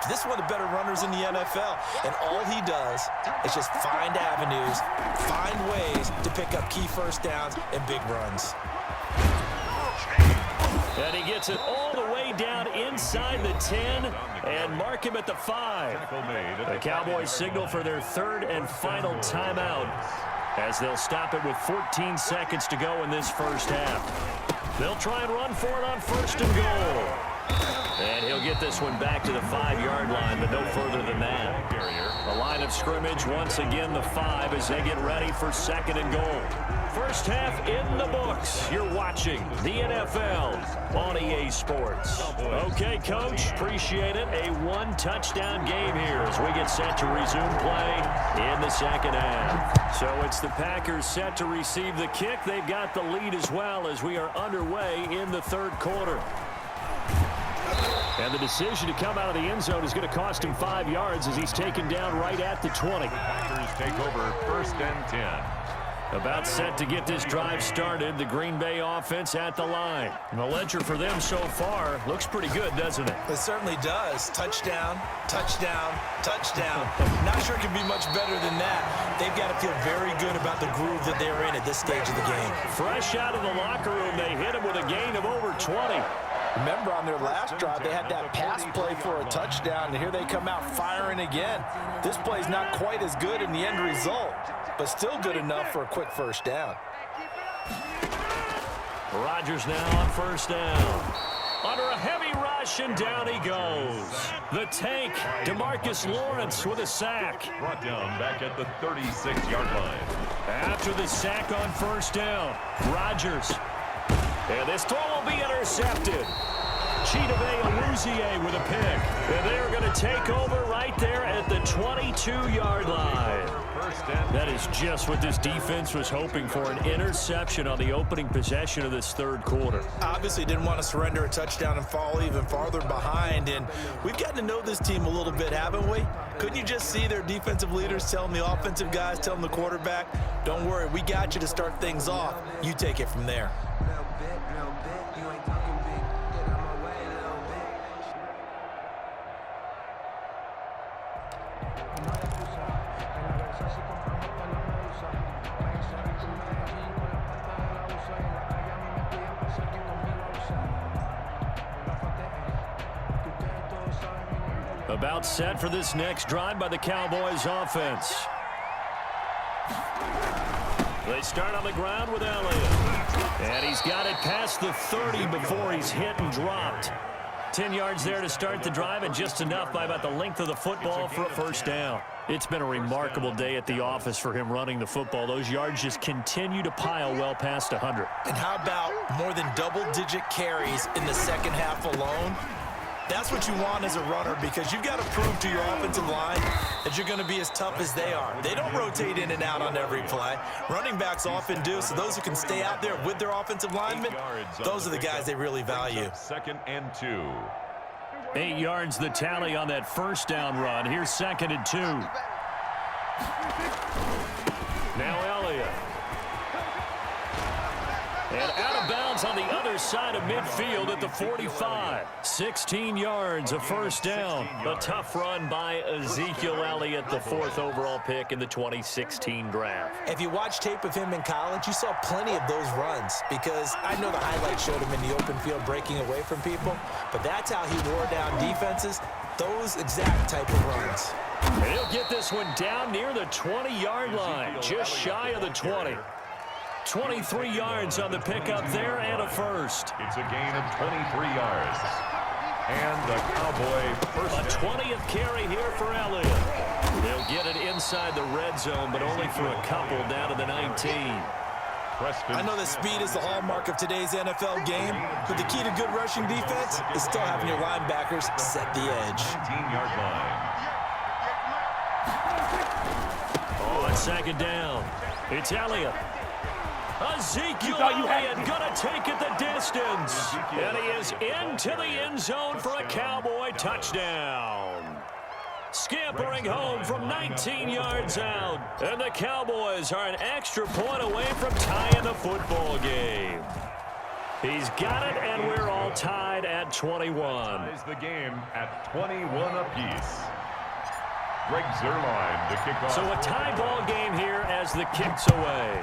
This is one of the better runners in the NFL, and all he does is just find avenues, find ways to pick up key first downs and big runs. And he gets it all the way down inside the 10 and mark him at the 5. The Cowboys signal for their third and final timeout as they'll stop it with 14 seconds to go in this first half. They'll try and run for it on first and goal. And he'll get this one back to the 5-yard line, but no further than that. The line of scrimmage, once again, the 5 as they get ready for second and goal. First half in the books. You're watching the NFL on EA Sports. Okay, Coach, appreciate it. A one-touchdown game here as we get set to resume play in the second half. So it's the Packers set to receive the kick. They've got the lead as well as we are underway in the third quarter. And the decision to come out of the end zone is going to cost him 5 yards as he's taken down right at the 20. Packers take over first and 10. About set to get this drive started, the Green Bay offense at the line. And the ledger for them so far looks pretty good, doesn't it? It certainly does. Touchdown, touchdown, touchdown. Not sure it can be much better than that. They've got to feel very good about the groove that they're in at this stage of the game. Fresh out of the locker room, they hit him with a gain of over 20. Remember, on their last drive, they had that pass play for a touchdown, and here they come out firing again. This play's not quite as good in the end result, but still good enough for a quick first down. Rodgers now on first down. Under a heavy rush, and down he goes. The tank, DeMarcus Lawrence with a sack. Brought down back at the 36-yard line. After the sack on first down, Rodgers. And this throw will be intercepted. Chidobe Awuzie with a pick. And they're going to take over right there at the 22-yard line. That is just what this defense was hoping for, an interception on the opening possession of this third quarter. Obviously didn't want to surrender a touchdown and fall even farther behind, and we've gotten to know this team a little bit, haven't we? Couldn't you just see their defensive leaders telling the offensive guys, telling the quarterback, don't worry, we got you to start things off. You take it from there. About set for this next drive by the Cowboys offense. They start on the ground with Elliott. And he's got it past the 30 before he's hit and dropped. 10 yards there to start the drive, and just enough by about the length of the football for a first down. It's been a remarkable day at the office for him running the football. Those yards just continue to pile well past 100. And how about more than double-digit carries in the second half alone? That's what you want as a runner, because you've got to prove to your offensive line that you're going to be as tough as they are. They don't rotate in and out on every play. Running backs often do, so those who can stay out there with their offensive linemen, those are the guys they really value. Second and 2. 8 yards the tally on that first down run. Here's second and 2. Now Elliott. And out of bounds on the other side of midfield at the 45. 16 yards, a first down. A tough run by Ezekiel Elliott, the 4th overall pick in the 2016 draft. If you watch tape of him in college, you saw plenty of those runs, because I know the highlights showed him in the open field breaking away from people, but that's how he wore down defenses, those exact type of runs. And he'll get this one down near the 20-yard line, just shy of the 20. 23 yards on the pickup there and a first. It's a gain of 23 yards. And the Cowboy first. A 20th carry here for Elliott. They'll get it inside the red zone, but only for a couple down to the 19. I know that speed is the hallmark of today's NFL game, but the key to good rushing defense is still having your linebackers set the edge. 19-yard line. On second down, it's Elliott. Ezekiel Elliott gonna take it the distance. And he is into the end zone for a Cowboy touchdown. Scampering home from 19 yards out. And the Cowboys are an extra point away from tying the football game. He's got it, and we're all tied at 21. Ties the game at 21 apiece. Greg Zuerlein to kick off. So a tie ball game here as the kick's away.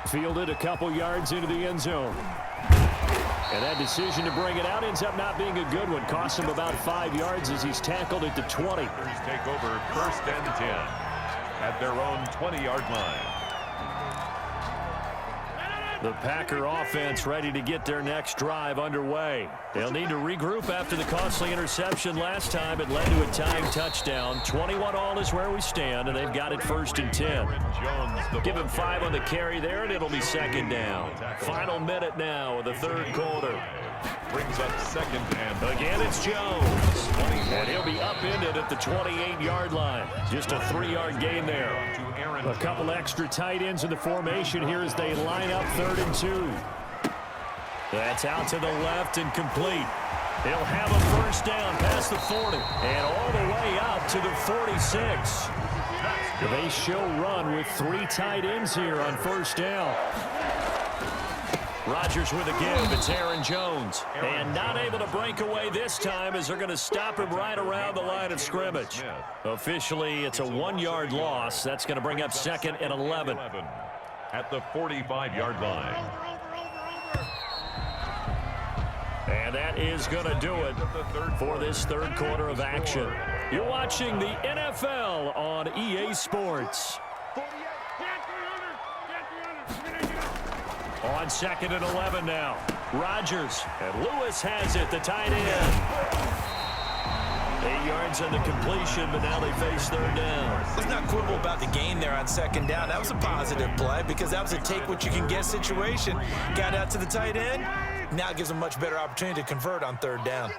Fielded a couple yards into the end zone. And that decision to bring it out ends up not being a good one. Costs him about 5 yards as he's tackled at the 20. Take over 1st and 10 at their own 20-yard line. The Packer offense ready to get their next drive underway. They'll need to regroup after the costly interception last time. It led to a tying touchdown. 21-all is where we stand, and they've got it 1st and 10. Give him 5 on the carry there, and it'll be 2nd down. Final minute now of the 3rd quarter. Brings up 2nd and again, it's Jones. And he'll be upended at the 28-yard line. Just a 3-yard gain there. A couple extra tight ends in the formation here as they line up 3rd and 2. That's out to the left and complete. He'll have a 1st down past the 40 and all the way up to the 46. They show run with 3 tight ends here on 1st down. Rodgers with a give. It's Aaron Jones. And not able to break away this time as they're going to stop him right around the line of scrimmage. Officially, it's a 1-yard loss. That's going to bring up 2nd and 11. At the 45-yard line. And that is going to do it for this 3rd quarter of action. You're watching the NFL on EA Sports. On 2nd and 11 now. Rodgers, and Lewis has it, the tight end. 8 yards on the completion, but now they face 3rd down. Let's not quibble about the gain there on 2nd down. That was a positive play because that was a take-what-you-can-get situation. Got out to the tight end. Now it gives them a much better opportunity to convert on 3rd down.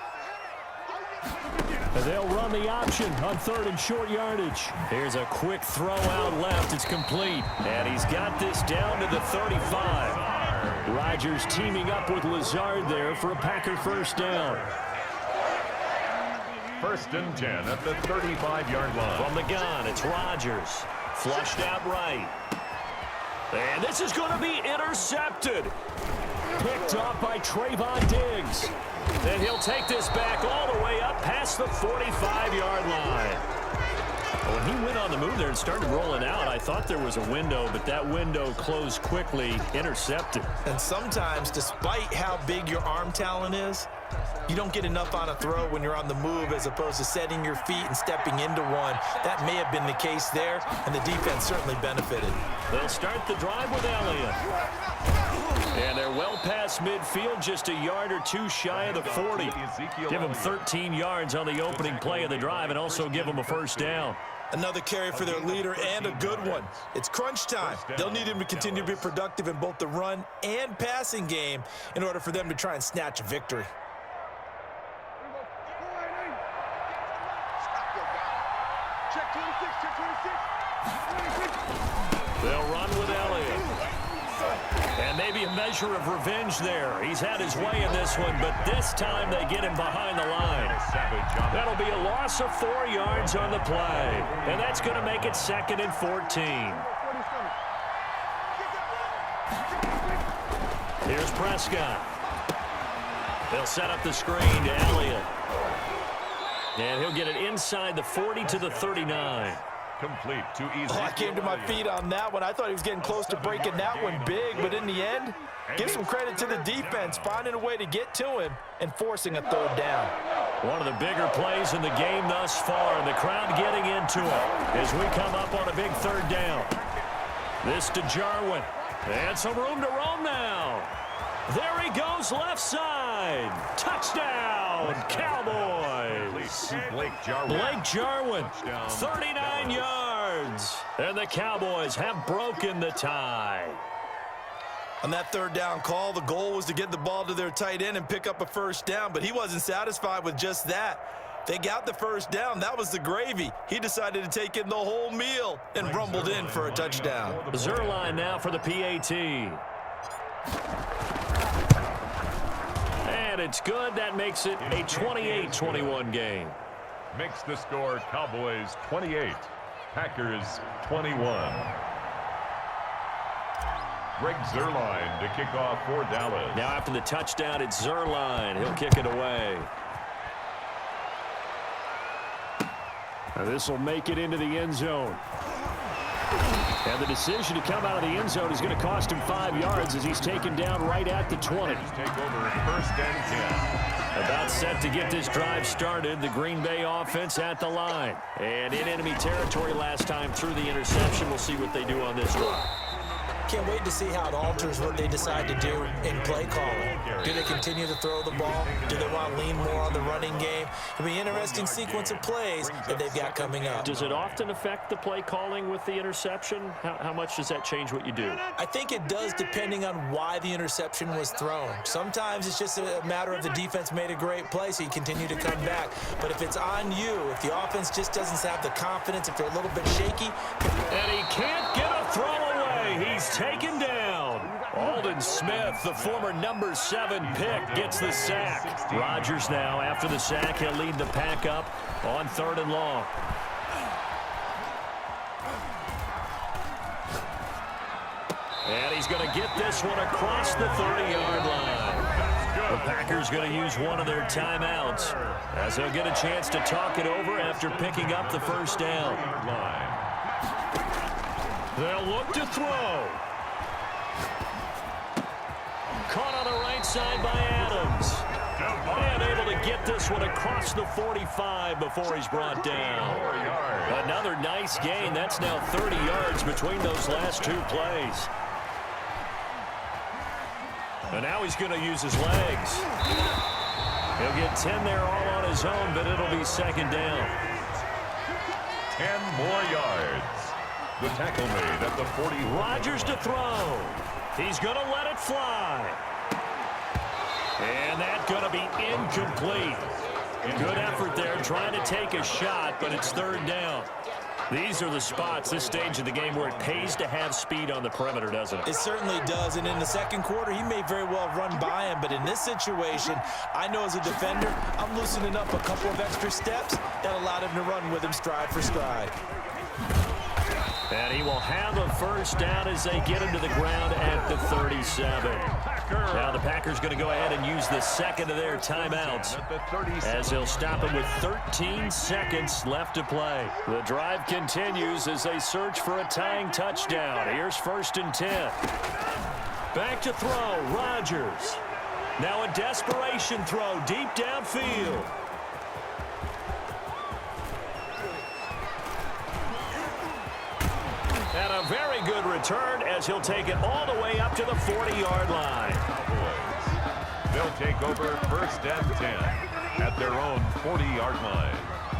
And they'll run the option on 3rd and short yardage. Here's a quick throw out left. It's complete. And he's got this down to the 35. Rodgers teaming up with Lazard there for a Packer 1st down. 1st and 10 at the 35-yard line. From the gun, it's Rodgers. Flushed out right. And this is going to be intercepted. Picked off by Trayvon Diggs. And he'll take this back all the way up past the 45-yard line. When he went on the move there and started rolling out, I thought there was a window, but that window closed quickly, intercepted. And sometimes, despite how big your arm talent is, you don't get enough on a throw when you're on the move as opposed to setting your feet and stepping into one. That may have been the case there, and the defense certainly benefited. They'll start the drive with Elliott. And they're well past midfield, just a yard or 2 shy of the 40. Give them 13 yards on the opening play of the drive and also give them a 1st down. Another carry for their leader and a good one. It's crunch time. They'll need him to continue to be productive in both the run and passing game in order for them to try and snatch a victory. They'll run with Elliott. And maybe a measure of revenge there. He's had his way in this one, but this time they get him behind the line. That'll be a loss of 4 yards on the play. And that's going to make it 2nd and 14. Here's Prescott. They'll set up the screen to Elliott. And he'll get it inside the 40 to the 39. Complete to Ezekiel. Oh, I came to my feet on that one. I thought he was getting close to breaking that one big, but in the end, give some credit to the defense, finding a way to get to him and forcing a 3rd down. One of the bigger plays in the game thus far, and the crowd getting into it as we come up on a big 3rd down. This to Jarwin. And some room to roam now. There he goes, left side. Touchdown, Cowboys. Blake Jarwin. Blake Jarwin, 39 yards. And the Cowboys have broken the tie. On that 3rd down call, the goal was to get the ball to their tight end and pick up a 1st down, but he wasn't satisfied with just that. They got the 1st down. That was the gravy. He decided to take in the whole meal and rumbled in for a touchdown. Zuerlein now for the PAT. And it's good. That makes it a 28-21 game. Makes the score Cowboys 28, Packers 21. Greg Zuerlein to kick off for Dallas. Now after the touchdown, it's Zuerlein. He'll kick it away. And this will make it into the end zone. And the decision to come out of the end zone is going to cost him 5 yards as he's taken down right at the 20. Take over first and 10. About set to get this drive started, the Green Bay offense at the line. And in enemy territory last time through the interception. We'll see what they do on this drive. Can't wait to see how it alters what they decide to do in play calling. Do they continue to throw the ball? Do they want to lean more on the running game? It'll be an interesting sequence of plays that they've got coming up. Does it often affect the play calling with the interception? How much does that change what you do? I think it does depending on why the interception was thrown. Sometimes it's just a matter of the defense made a great play, so you continue to come back. But if it's on you, if the offense just doesn't have the confidence, if they're a little bit shaky. And he can't get a throw away. He's taken down. Aldon Smith, the former number 7 pick, gets the sack. Rodgers now, after the sack, he'll lead the pack up on 3rd and long. And he's going to get this one across the 30-yard line. The Packers going to use one of their timeouts as they'll get a chance to talk it over after picking up the first down. They'll look to throw. Caught on the right side by Adams. And able to get this one across the 45 before he's brought down. Another nice gain. That's now 30 yards between those last 2 plays. And now he's going to use his legs. He'll get 10 there all on his own, but it'll be 2nd down. 10 more yards. The tackle made at the 40. Rodgers to throw. He's going to let it fly. And that's going to be incomplete. Good effort there trying to take a shot, but it's 3rd down. These are the spots, this stage of the game, where it pays to have speed on the perimeter, doesn't it? It certainly does, and in the second quarter, he may very well run by him, but in this situation, I know as a defender, I'm loosening up a couple of extra steps that allowed him to run with him stride for stride. And he will have a first down as they get him to the ground at the 37. Now the Packers going to go ahead and use the second of their timeouts as they'll stop him with 13 seconds left to play. The drive continues as they search for a tying touchdown. Here's 1st and 10. Back to throw, Rodgers. Now a desperation throw deep downfield. And a very good return as he'll take it all the way up to the 40-yard line. They'll take over 1st and 10 at their own 40-yard line.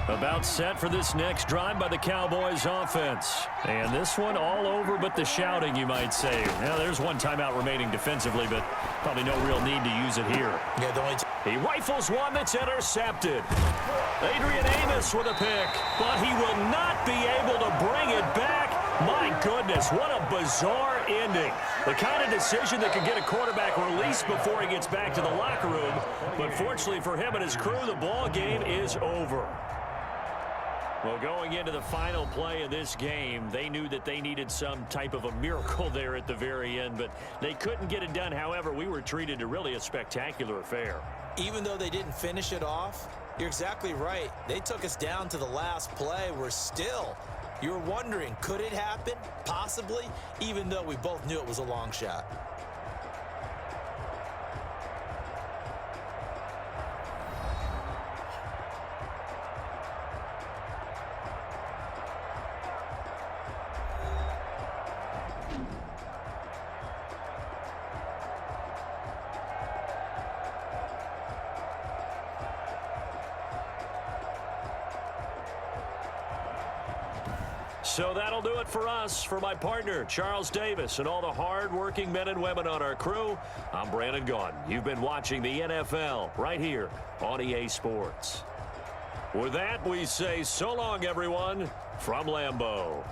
About set for this next drive by the Cowboys offense. And this one all over but the shouting, you might say. Now, there's one timeout remaining defensively, but probably no real need to use it here. Yeah, he rifles one that's intercepted. Adrian Amos with a pick, but he will not be able to bring it back. My goodness, what a bizarre ending. The kind of decision that could get a quarterback released before he gets back to the locker room. But fortunately for him and his crew, the ball game is over. Well, going into the final play of this game, they knew that they needed some type of a miracle there at the very end, but they couldn't get it done. However, we were treated to really a spectacular affair. Even though they didn't finish it off, you're exactly right. They took us down to the last play. You're wondering, could it happen? Possibly, even though we both knew it was a long shot. So that'll do it for us. For my partner, Charles Davis, and all the hard-working men and women on our crew, I'm Brandon Gaudin. You've been watching the NFL right here on EA Sports. With that, we say so long, everyone, from Lambeau.